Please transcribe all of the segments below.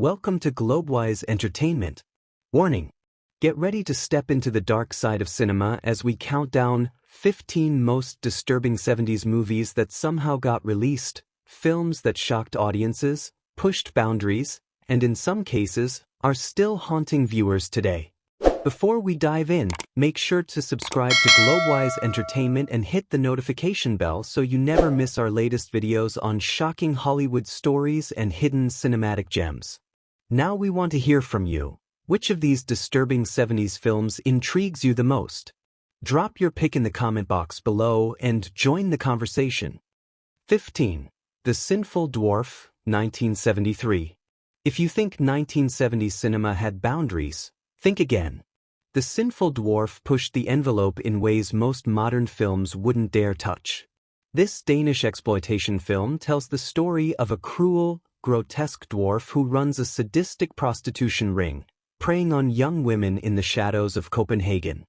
Welcome to Globewise Entertainment. Warning: get ready to step into the dark side of cinema as we count down 15 most disturbing 70s movies that somehow got released, films that shocked audiences, pushed boundaries, and in some cases, are still haunting viewers today. Before we dive in, make sure to subscribe to Globewise Entertainment and hit the notification bell so you never miss our latest videos on shocking Hollywood stories and hidden cinematic gems. Now we want to hear from you. Which of these disturbing 70s films intrigues you the most? Drop your pick in the comment box below and join the conversation. 15. The Sinful Dwarf, 1973. If you think 1970s cinema had boundaries, think again. The Sinful Dwarf pushed the envelope in ways most modern films wouldn't dare touch. This Danish exploitation film tells the story of a cruel, grotesque dwarf who runs a sadistic prostitution ring, preying on young women in the shadows of Copenhagen.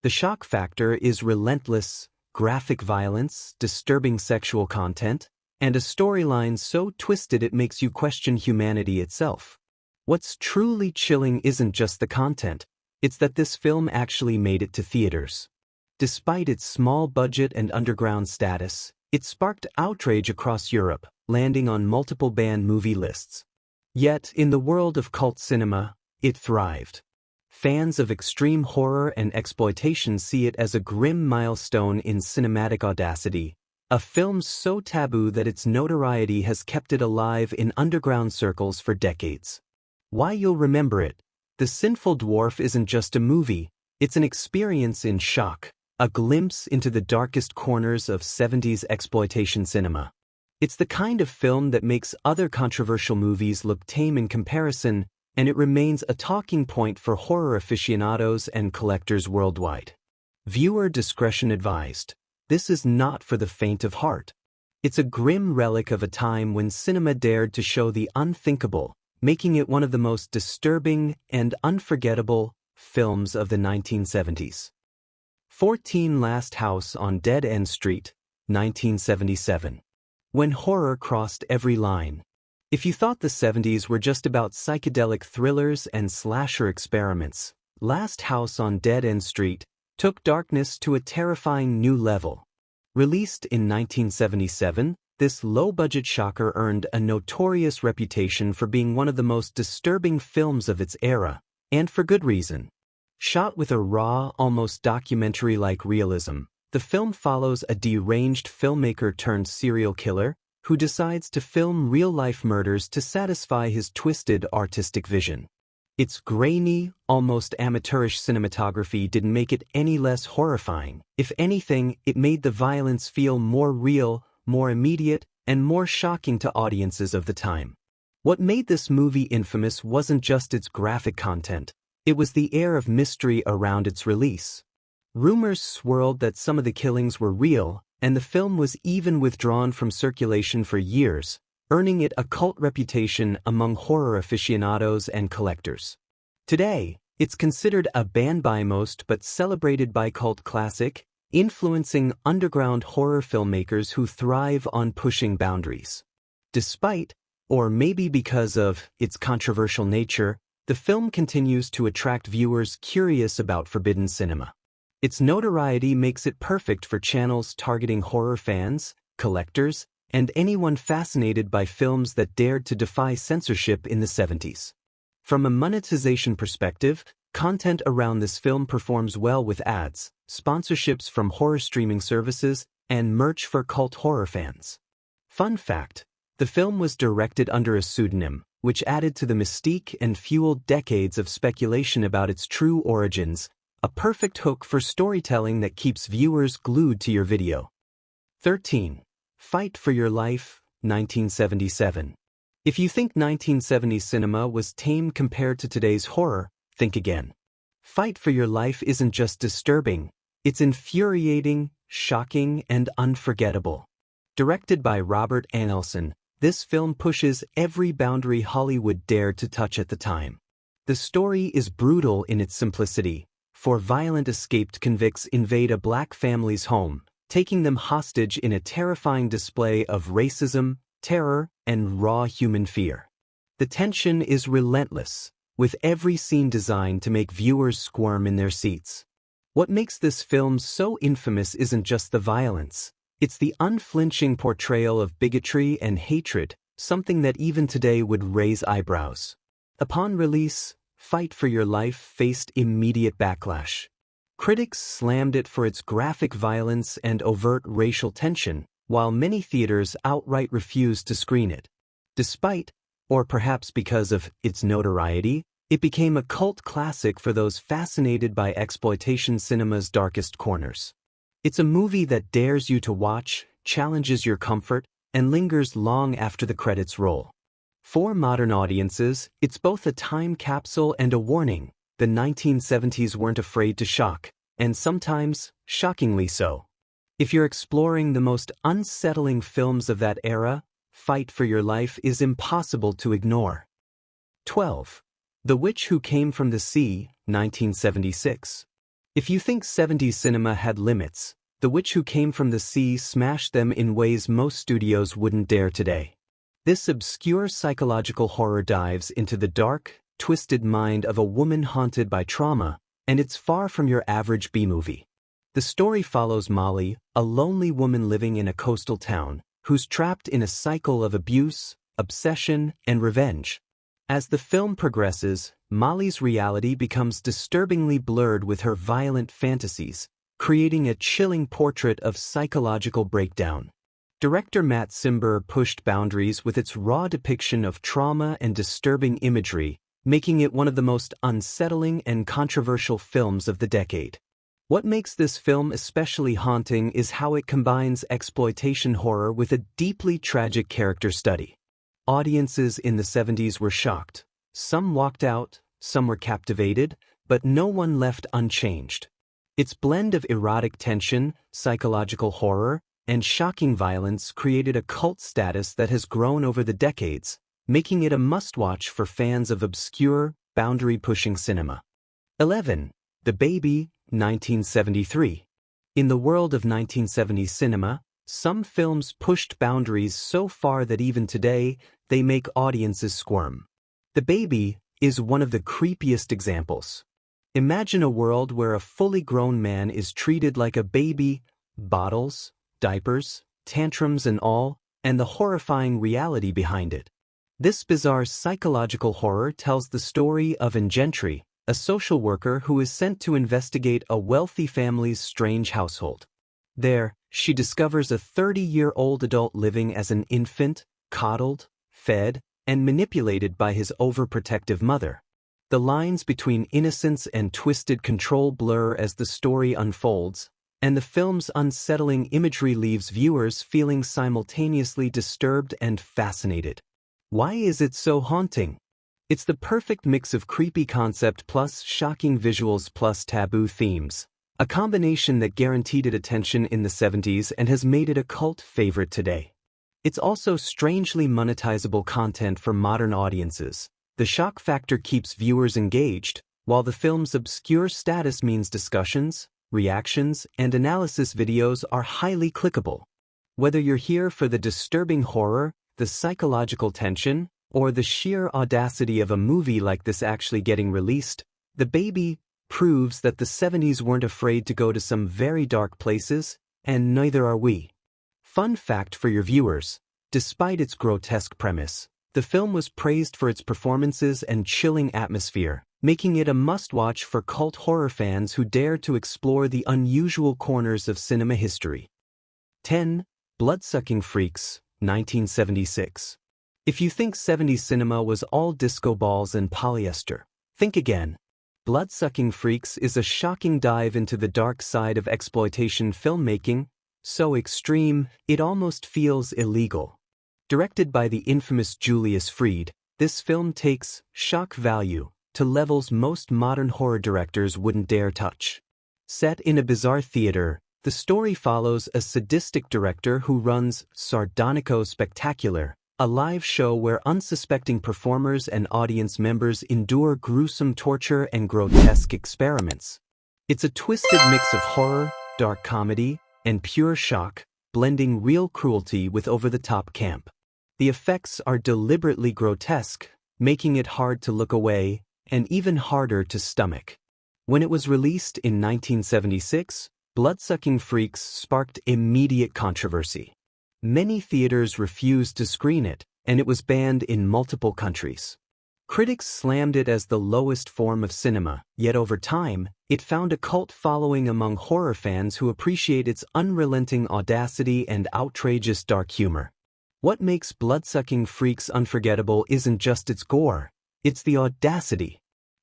The shock factor is relentless, graphic violence, disturbing sexual content, and a storyline so twisted it makes you question humanity itself. What's truly chilling isn't just the content, it's that this film actually made it to theaters. Despite its small budget and underground status, it sparked outrage across Europe, landing on multiple banned movie lists. Yet, in the world of cult cinema, it thrived. Fans of extreme horror and exploitation see it as a grim milestone in cinematic audacity, a film so taboo that its notoriety has kept it alive in underground circles for decades. Why you'll remember it: The Sinful Dwarf isn't just a movie, it's an experience in shock, a glimpse into the darkest corners of 70s exploitation cinema. It's the kind of film that makes other controversial movies look tame in comparison, and it remains a talking point for horror aficionados and collectors worldwide. Viewer discretion advised. This is not for the faint of heart. It's a grim relic of a time when cinema dared to show the unthinkable, making it one of the most disturbing and unforgettable films of the 1970s. 14. Last House on Dead End Street, 1977. When horror crossed every line. If you thought the 70s were just about psychedelic thrillers and slasher experiments, Last House on Dead End Street took darkness to a terrifying new level. Released in 1977, this low-budget shocker earned a notorious reputation for being one of the most disturbing films of its era, and for good reason. Shot with a raw, almost documentary-like realism, the film follows a deranged filmmaker turned serial killer who decides to film real-life murders to satisfy his twisted artistic vision. Its grainy, almost amateurish cinematography didn't make it any less horrifying. If anything, it made the violence feel more real, more immediate, and more shocking to audiences of the time. What made this movie infamous wasn't just its graphic content, it was the air of mystery around its release. Rumors swirled that some of the killings were real, and the film was even withdrawn from circulation for years, earning it a cult reputation among horror aficionados and collectors. Today, it's considered a banned by most but celebrated by cult classic, influencing underground horror filmmakers who thrive on pushing boundaries. Despite, or maybe because of, its controversial nature, the film continues to attract viewers curious about forbidden cinema. Its notoriety makes it perfect for channels targeting horror fans, collectors, and anyone fascinated by films that dared to defy censorship in the 70s. From a monetization perspective, content around this film performs well with ads, sponsorships from horror streaming services, and merch for cult horror fans. Fun fact: the film was directed under a pseudonym, which added to the mystique and fueled decades of speculation about its true origins, a perfect hook for storytelling that keeps viewers glued to your video. 13. Fight for Your Life, 1977. If you think 1970s cinema was tame compared to today's horror, think again. Fight for Your Life isn't just disturbing, it's infuriating, shocking, and unforgettable. Directed by Robert Annelson, this film pushes every boundary Hollywood dared to touch at the time. The story is brutal in its simplicity. Four violent escaped convicts invade a black family's home, taking them hostage in a terrifying display of racism, terror, and raw human fear. The tension is relentless, with every scene designed to make viewers squirm in their seats. What makes this film so infamous isn't just the violence. It's the unflinching portrayal of bigotry and hatred, something that even today would raise eyebrows. Upon release, Fight for Your Life faced immediate backlash. Critics slammed it for its graphic violence and overt racial tension, while many theaters outright refused to screen it. Despite, or perhaps because of, its notoriety, it became a cult classic for those fascinated by exploitation cinema's darkest corners. It's a movie that dares you to watch, challenges your comfort, and lingers long after the credits roll. For modern audiences, it's both a time capsule and a warning. The 1970s weren't afraid to shock, and sometimes, shockingly so. If you're exploring the most unsettling films of that era, Fight for Your Life is impossible to ignore. 12. The Witch Who Came from the Sea, 1976. If you think 70s cinema had limits, The Witch Who Came from the Sea smashed them in ways most studios wouldn't dare today. This obscure psychological horror dives into the dark, twisted mind of a woman haunted by trauma, and it's far from your average B-movie. The story follows Molly, a lonely woman living in a coastal town, who's trapped in a cycle of abuse, obsession, and revenge. As the film progresses, Molly's reality becomes disturbingly blurred with her violent fantasies, creating a chilling portrait of psychological breakdown. Director Matt Cimber pushed boundaries with its raw depiction of trauma and disturbing imagery, making it one of the most unsettling and controversial films of the decade. What makes this film especially haunting is how it combines exploitation horror with a deeply tragic character study. Audiences in the 70s were shocked. Some walked out, some were captivated, but no one left unchanged. Its blend of erotic tension, psychological horror, and shocking violence created a cult status that has grown over the decades, making it a must-watch for fans of obscure, boundary-pushing cinema. 11. The Baby, 1973. In the world of 1970s cinema, some films pushed boundaries so far that even today, they make audiences squirm. The Baby is one of the creepiest examples. Imagine a world where a fully grown man is treated like a baby, bottles, diapers, tantrums and all, and the horrifying reality behind it. This bizarre psychological horror tells the story of Gentry, a social worker who is sent to investigate a wealthy family's strange household. There, she discovers a 30-year-old adult living as an infant, coddled, fed, and manipulated by his overprotective mother. The lines between innocence and twisted control blur as the story unfolds, and the film's unsettling imagery leaves viewers feeling simultaneously disturbed and fascinated. Why is it so haunting? It's the perfect mix of creepy concept plus shocking visuals plus taboo themes, a combination that guaranteed it attention in the 70s and has made it a cult favorite today. It's also strangely monetizable content for modern audiences. The shock factor keeps viewers engaged, while the film's obscure status means discussions, reactions, and analysis videos are highly clickable. Whether you're here for the disturbing horror, the psychological tension, or the sheer audacity of a movie like this actually getting released, The Baby proves that the 70s weren't afraid to go to some very dark places, and neither are we. Fun fact for your viewers: despite its grotesque premise, the film was praised for its performances and chilling atmosphere, making it a must-watch for cult horror fans who dare to explore the unusual corners of cinema history. 10. Bloodsucking Freaks, 1976. If you think 70s cinema was all disco balls and polyester, think again. Bloodsucking Freaks is a shocking dive into the dark side of exploitation filmmaking, so extreme, it almost feels illegal. Directed by the infamous Julius Fried, this film takes shock value to levels most modern horror directors wouldn't dare touch. Set in a bizarre theater, the story follows a sadistic director who runs Sardonico Spectacular, a live show where unsuspecting performers and audience members endure gruesome torture and grotesque experiments. It's a twisted mix of horror, dark comedy, and pure shock, blending real cruelty with over-the-top camp. The effects are deliberately grotesque, making it hard to look away and even harder to stomach. When it was released in 1976, Bloodsucking Freaks sparked immediate controversy. Many theaters refused to screen it, and it was banned in multiple countries. Critics slammed it as the lowest form of cinema, yet over time, it found a cult following among horror fans who appreciate its unrelenting audacity and outrageous dark humor. What makes Bloodsucking Freaks unforgettable isn't just its gore, it's the audacity.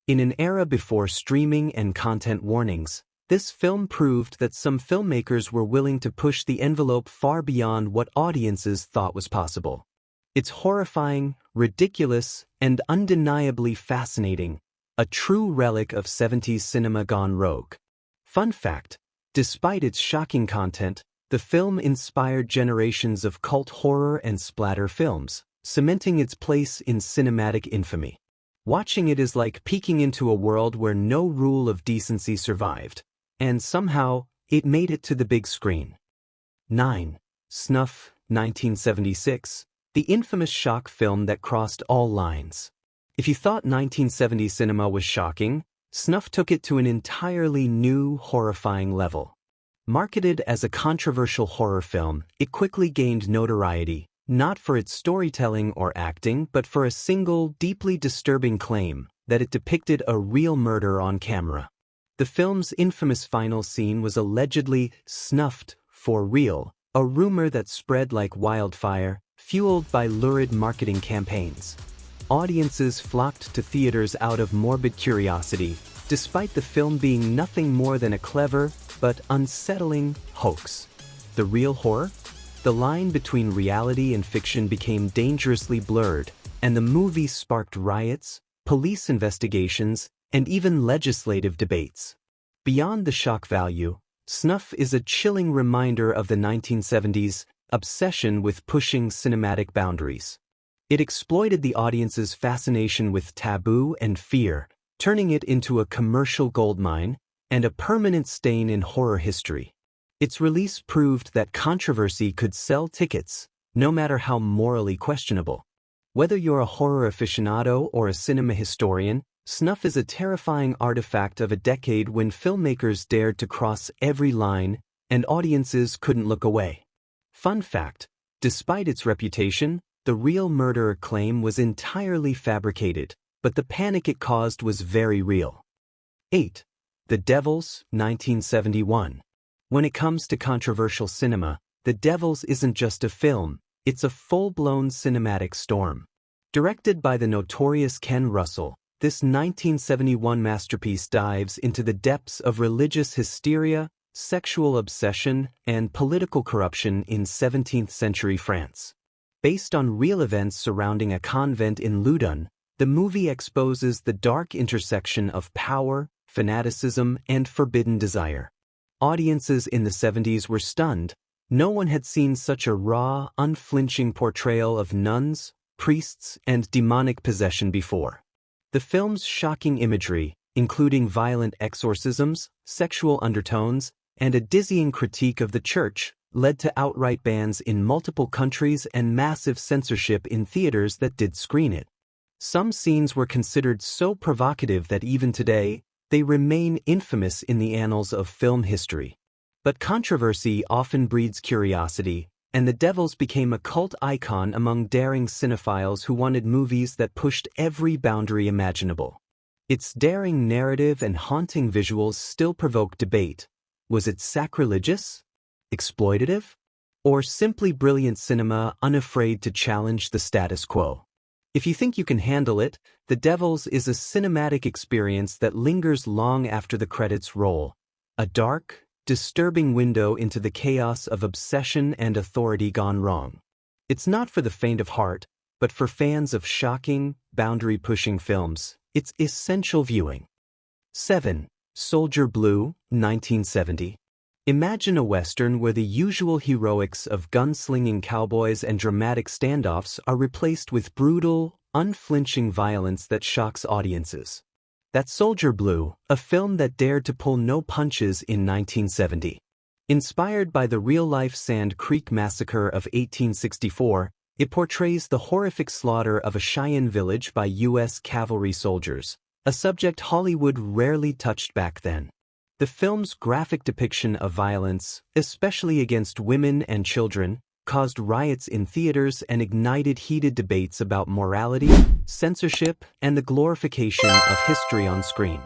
In an era before streaming and content warnings, this film proved that some filmmakers were willing to push the envelope far beyond what audiences thought was possible. It's horrifying, ridiculous, and undeniably fascinating, a true relic of 70s cinema gone rogue. Fun fact, despite its shocking content, the film inspired generations of cult horror and splatter films, cementing its place in cinematic infamy. Watching it is like peeking into a world where no rule of decency survived, and somehow, it made it to the big screen. 9. Snuff, 1976. The infamous shock film that crossed all lines. If you thought 1970s cinema was shocking, Snuff took it to an entirely new, horrifying level. Marketed as a controversial horror film, it quickly gained notoriety, not for its storytelling or acting, but for a single, deeply disturbing claim that it depicted a real murder on camera. The film's infamous final scene was allegedly snuffed for real, a rumor that spread like wildfire, fueled by lurid marketing campaigns. Audiences flocked to theaters out of morbid curiosity, despite the film being nothing more than a clever but unsettling hoax. The real horror? The line between reality and fiction became dangerously blurred, and the movie sparked riots, police investigations, and even legislative debates. Beyond the shock value, Snuff is a chilling reminder of the 1970s obsession with pushing cinematic boundaries. It exploited the audience's fascination with taboo and fear, turning it into a commercial goldmine and a permanent stain in horror history. Its release proved that controversy could sell tickets, no matter how morally questionable. Whether you're a horror aficionado or a cinema historian, Snuff is a terrifying artifact of a decade when filmmakers dared to cross every line and audiences couldn't look away. Fun fact, despite its reputation, the real murderer claim was entirely fabricated, but the panic it caused was very real. 8. The Devils, 1971. When it comes to controversial cinema, The Devils isn't just a film, it's a full-blown cinematic storm. Directed by the notorious Ken Russell, this 1971 masterpiece dives into the depths of religious hysteria, sexual obsession, and political corruption in 17th-century France. Based on real events surrounding a convent in Loudun, the movie exposes the dark intersection of power, fanaticism, and forbidden desire. Audiences in the 70s were stunned. No one had seen such a raw, unflinching portrayal of nuns, priests, and demonic possession before. The film's shocking imagery, including violent exorcisms, sexual undertones, and a dizzying critique of the church, led to outright bans in multiple countries and massive censorship in theaters that did screen it. Some scenes were considered so provocative that even today, they remain infamous in the annals of film history. But controversy often breeds curiosity, and The Devils became a cult icon among daring cinephiles who wanted movies that pushed every boundary imaginable. Its daring narrative and haunting visuals still provoke debate. Was it sacrilegious? Exploitative? Or simply brilliant cinema unafraid to challenge the status quo? If you think you can handle it, The Devils is a cinematic experience that lingers long after the credits roll. A dark, disturbing window into the chaos of obsession and authority gone wrong. It's not for the faint of heart, but for fans of shocking, boundary-pushing films, it's essential viewing. 7. Soldier Blue, 1970. Imagine a Western where the usual heroics of gunslinging cowboys and dramatic standoffs are replaced with brutal, unflinching violence that shocks audiences. That's Soldier Blue, a film that dared to pull no punches in 1970. Inspired by the real-life Sand Creek Massacre of 1864, It portrays the horrific slaughter of a Cheyenne village by U.S. cavalry soldiers, a subject Hollywood rarely touched back then. The film's graphic depiction of violence, especially against women and children, caused riots in theaters and ignited heated debates about morality, censorship, and the glorification of history on screen.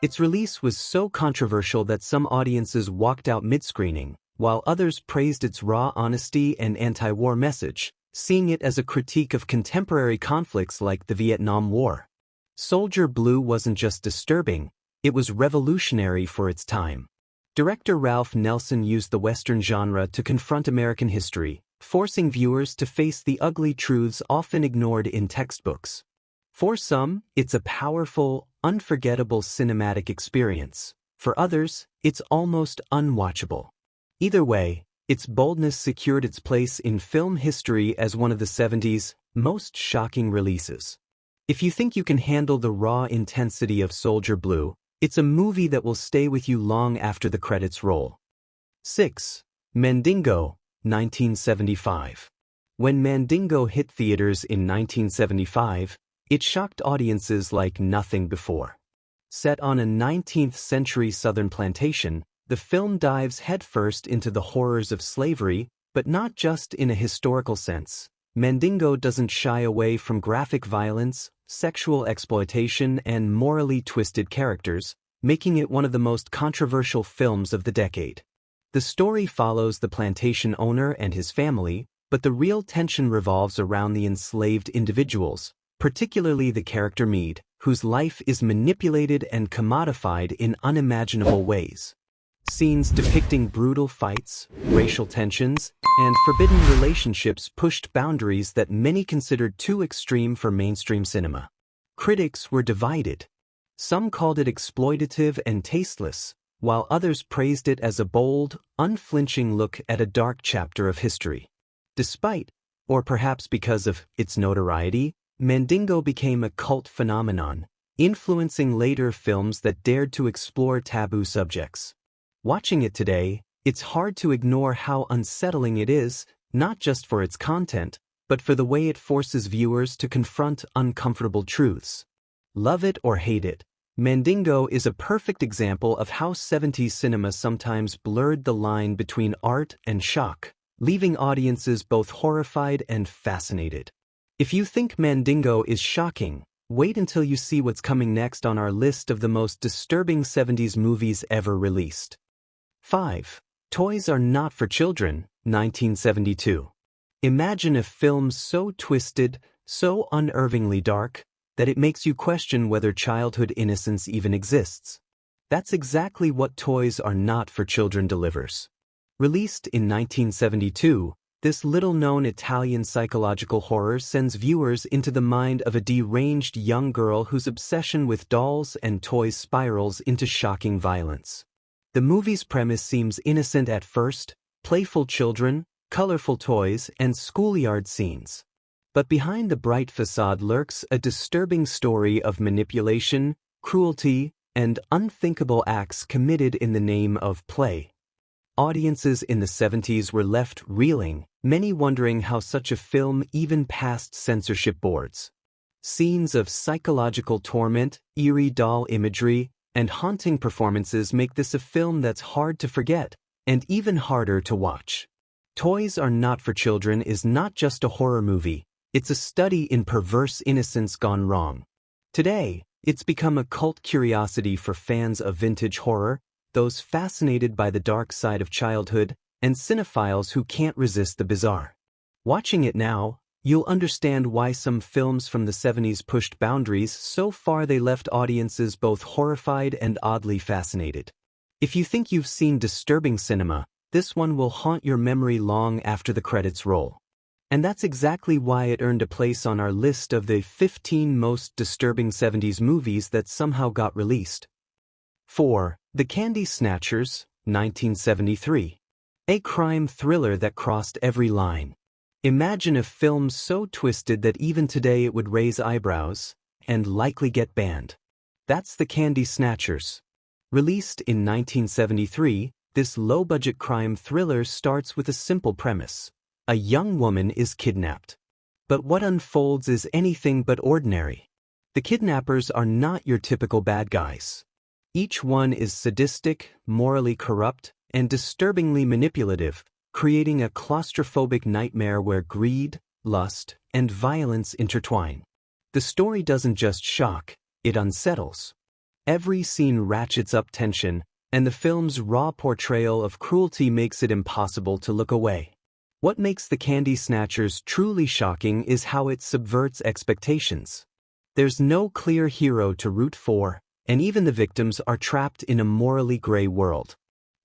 Its release was so controversial that some audiences walked out mid-screening, while others praised its raw honesty and anti-war message, seeing it as a critique of contemporary conflicts like the Vietnam War. Soldier Blue wasn't just disturbing, it was revolutionary for its time. Director Ralph Nelson used the Western genre to confront American history, forcing viewers to face the ugly truths often ignored in textbooks. For some, it's a powerful, unforgettable cinematic experience. For others, it's almost unwatchable. Either way, its boldness secured its place in film history as one of the 70s most shocking releases. If you think you can handle the raw intensity of Soldier Blue, it's a movie that will stay with you long after the credits roll. 6. Mandingo, 1975. When Mandingo hit theaters in 1975, it shocked audiences like nothing before. Set on a 19th-century southern plantation, the film dives headfirst into the horrors of slavery, but not just in a historical sense. Mandingo doesn't shy away from graphic violence, sexual exploitation, and morally twisted characters, making it one of the most controversial films of the decade. The story follows the plantation owner and his family, but the real tension revolves around the enslaved individuals, particularly the character Meade, whose life is manipulated and commodified in unimaginable ways. Scenes depicting brutal fights, racial tensions, and forbidden relationships pushed boundaries that many considered too extreme for mainstream cinema. Critics were divided. Some called it exploitative and tasteless, while others praised it as a bold, unflinching look at a dark chapter of history. Despite, or perhaps because of, its notoriety, Mandingo became a cult phenomenon, influencing later films that dared to explore taboo subjects. Watching it today, it's hard to ignore how unsettling it is, not just for its content, but for the way it forces viewers to confront uncomfortable truths. Love it or hate it, Mandingo is a perfect example of how 70s cinema sometimes blurred the line between art and shock, leaving audiences both horrified and fascinated. If you think Mandingo is shocking, wait until you see what's coming next on our list of the most disturbing 70s movies ever released. 5. Toys Are Not for Children, 1972. Imagine a film so twisted, so unnervingly dark, that it makes you question whether childhood innocence even exists. That's exactly what Toys Are Not for Children delivers. Released in 1972, this little-known Italian psychological horror sends viewers into the mind of a deranged young girl whose obsession with dolls and toys spirals into shocking violence. The movie's premise seems innocent at first: playful children, colorful toys, and schoolyard scenes. But behind the bright facade lurks a disturbing story of manipulation, cruelty, and unthinkable acts committed in the name of play. Audiences in the 70s were left reeling, many wondering how such a film even passed censorship boards. Scenes of psychological torment, eerie doll imagery, and haunting performances make this a film that's hard to forget, and even harder to watch. Toys Are Not for Children is not just a horror movie, it's a study in perverse innocence gone wrong. Today, it's become a cult curiosity for fans of vintage horror, those fascinated by the dark side of childhood, and cinephiles who can't resist the bizarre. Watching it now, you'll understand why some films from the 70s pushed boundaries so far they left audiences both horrified and oddly fascinated. If you think you've seen disturbing cinema, this one will haunt your memory long after the credits roll. And that's exactly why it earned a place on our list of the 15 most disturbing 70s movies that somehow got released. 4. The Candy Snatchers, 1973. A crime thriller that crossed every line. Imagine a film so twisted that even today it would raise eyebrows, and likely get banned. That's The Candy Snatchers. Released in 1973, this low-budget crime thriller starts with a simple premise. A young woman is kidnapped. But what unfolds is anything but ordinary. The kidnappers are not your typical bad guys. Each one is sadistic, morally corrupt, and disturbingly manipulative, creating a claustrophobic nightmare where greed, lust, and violence intertwine. The story doesn't just shock, it unsettles. Every scene ratchets up tension, and the film's raw portrayal of cruelty makes it impossible to look away. What makes the Candy Snatchers truly shocking is how it subverts expectations. There's no clear hero to root for, and even the victims are trapped in a morally gray world.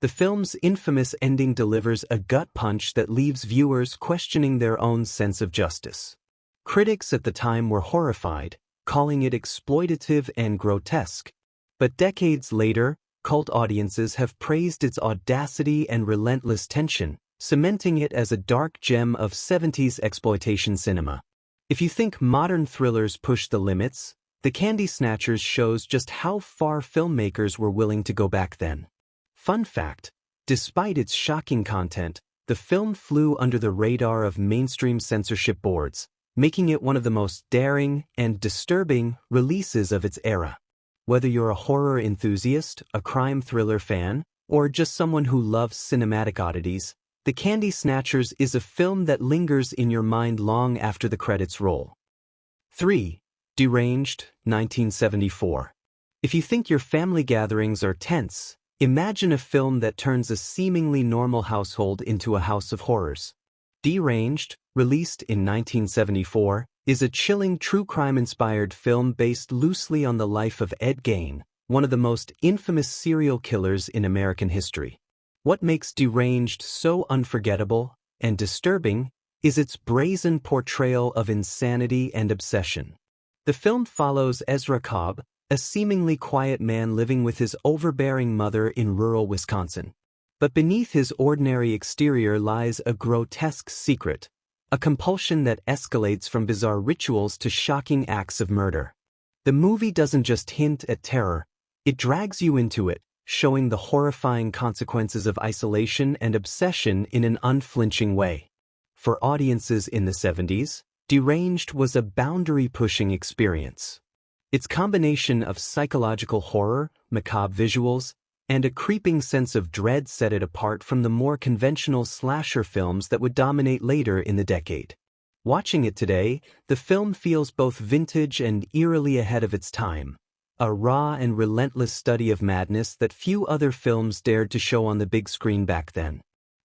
The film's infamous ending delivers a gut punch that leaves viewers questioning their own sense of justice. Critics at the time were horrified, calling it exploitative and grotesque. But decades later, cult audiences have praised its audacity and relentless tension, cementing it as a dark gem of 70s exploitation cinema. If you think modern thrillers push the limits, The Candy Snatchers shows just how far filmmakers were willing to go back then. Fun fact, despite its shocking content, the film flew under the radar of mainstream censorship boards, making it one of the most daring and disturbing releases of its era. Whether you're a horror enthusiast, a crime thriller fan, or just someone who loves cinematic oddities, The Candy Snatchers is a film that lingers in your mind long after the credits roll. 3. Deranged, 1974. If you think your family gatherings are tense, imagine a film that turns a seemingly normal household into a house of horrors. Deranged, released in 1974, is a chilling true crime-inspired film based loosely on the life of Ed Gein, one of the most infamous serial killers in American history. What makes Deranged so unforgettable and disturbing is its brazen portrayal of insanity and obsession. The film follows Ezra Cobb, a seemingly quiet man living with his overbearing mother in rural Wisconsin. But beneath his ordinary exterior lies a grotesque secret, a compulsion that escalates from bizarre rituals to shocking acts of murder. The movie doesn't just hint at terror, it drags you into it, showing the horrifying consequences of isolation and obsession in an unflinching way. For audiences in the 70s, Deranged was a boundary-pushing experience. Its combination of psychological horror, macabre visuals, and a creeping sense of dread set it apart from the more conventional slasher films that would dominate later in the decade. Watching it today, the film feels both vintage and eerily ahead of its time, a raw and relentless study of madness that few other films dared to show on the big screen back then.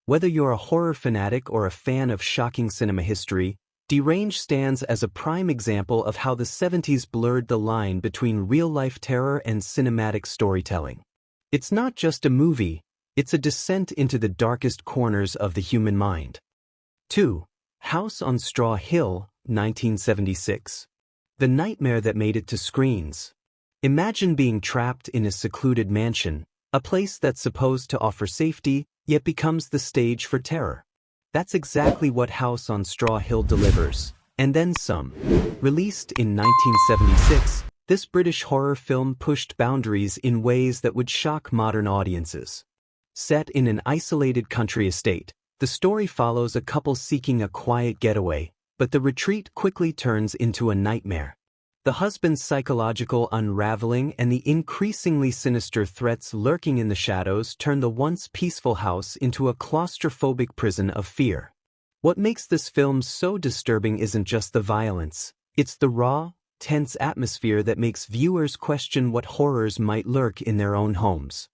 Whether you're a horror fanatic or a fan of shocking cinema history, Deranged stands as a prime example of how the 70s blurred the line between real-life terror and cinematic storytelling. It's not just a movie, it's a descent into the darkest corners of the human mind. 2. House on Straw Hill, 1976. The nightmare that made it to screens. Imagine being trapped in a secluded mansion, a place that's supposed to offer safety, yet becomes the stage for terror. That's exactly what House on Straw Hill delivers, and then some. Released in 1976, this British horror film pushed boundaries in ways that would shock modern audiences. Set in an isolated country estate, the story follows a couple seeking a quiet getaway, but the retreat quickly turns into a nightmare. The husband's psychological unraveling and the increasingly sinister threats lurking in the shadows turn the once peaceful house into a claustrophobic prison of fear. What makes this film so disturbing isn't just the violence, it's the raw, tense atmosphere that makes viewers question what horrors might lurk in their own homes.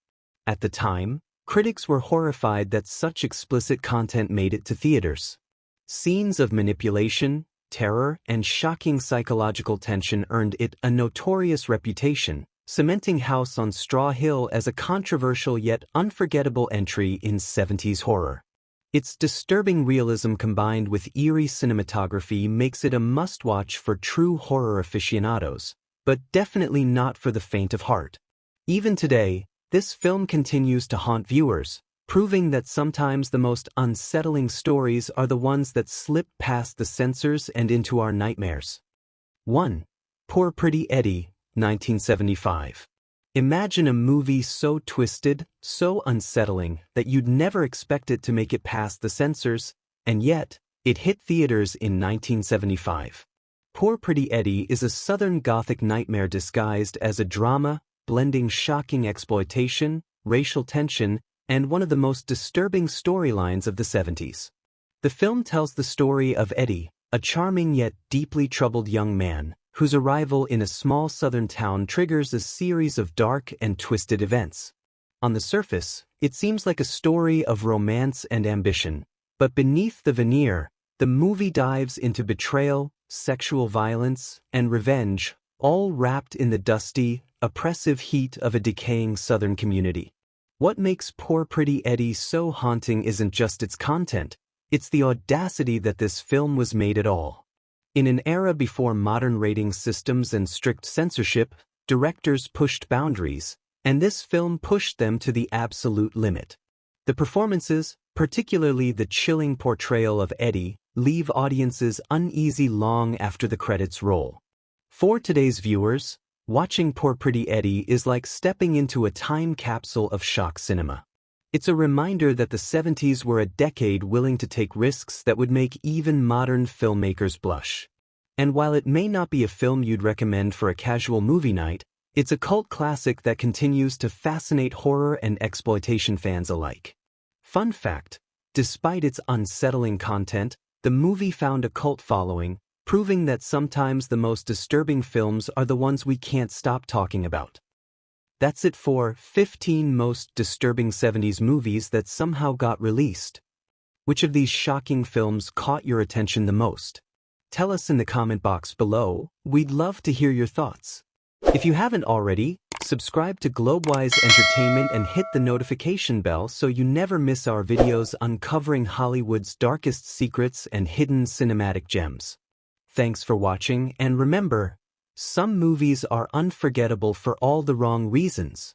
At the time, critics were horrified that such explicit content made it to theaters. Scenes of manipulation, terror, and shocking psychological tension earned it a notorious reputation, cementing House on Straw Hill as a controversial yet unforgettable entry in 70s horror. Its disturbing realism combined with eerie cinematography makes it a must-watch for true horror aficionados, but definitely not for the faint of heart. Even today, this film continues to haunt viewers, proving that sometimes the most unsettling stories are the ones that slip past the censors and into our nightmares. 1. Poor Pretty Eddie, 1975. Imagine a movie so twisted, so unsettling, that you'd never expect it to make it past the censors, and yet, It hit theaters in 1975. Poor Pretty Eddie is a Southern Gothic nightmare disguised as a drama, blending shocking exploitation, racial tension, and one of the most disturbing storylines of the 70s. The film tells the story of Eddie, a charming yet deeply troubled young man, whose arrival in a small southern town triggers a series of dark and twisted events. On the surface, it seems like a story of romance and ambition, but beneath the veneer, the movie dives into betrayal, sexual violence, and revenge, all wrapped in the dusty, oppressive heat of a decaying southern community. What makes Poor Pretty Eddie so haunting isn't just its content, it's the audacity that this film was made at all. In an era before modern rating systems and strict censorship, directors pushed boundaries, and this film pushed them to the absolute limit. The performances, particularly the chilling portrayal of Eddie, leave audiences uneasy long after the credits roll. For today's viewers, watching Poor Pretty Eddie is like stepping into a time capsule of shock cinema. It's a reminder that the 70s were a decade willing to take risks that would make even modern filmmakers blush. And while it may not be a film you'd recommend for a casual movie night, it's a cult classic that continues to fascinate horror and exploitation fans alike. Fun fact, despite its unsettling content, the movie found a cult following, proving that sometimes the most disturbing films are the ones we can't stop talking about. That's it for 15 most disturbing 70s movies that somehow got released. Which of these shocking films caught your attention the most? Tell us in the comment box below. We'd love to hear your thoughts. If you haven't already, subscribe to Globewise Entertainment and hit the notification bell so you never miss our videos uncovering Hollywood's darkest secrets and hidden cinematic gems. Thanks for watching, and remember, some movies are unforgettable for all the wrong reasons.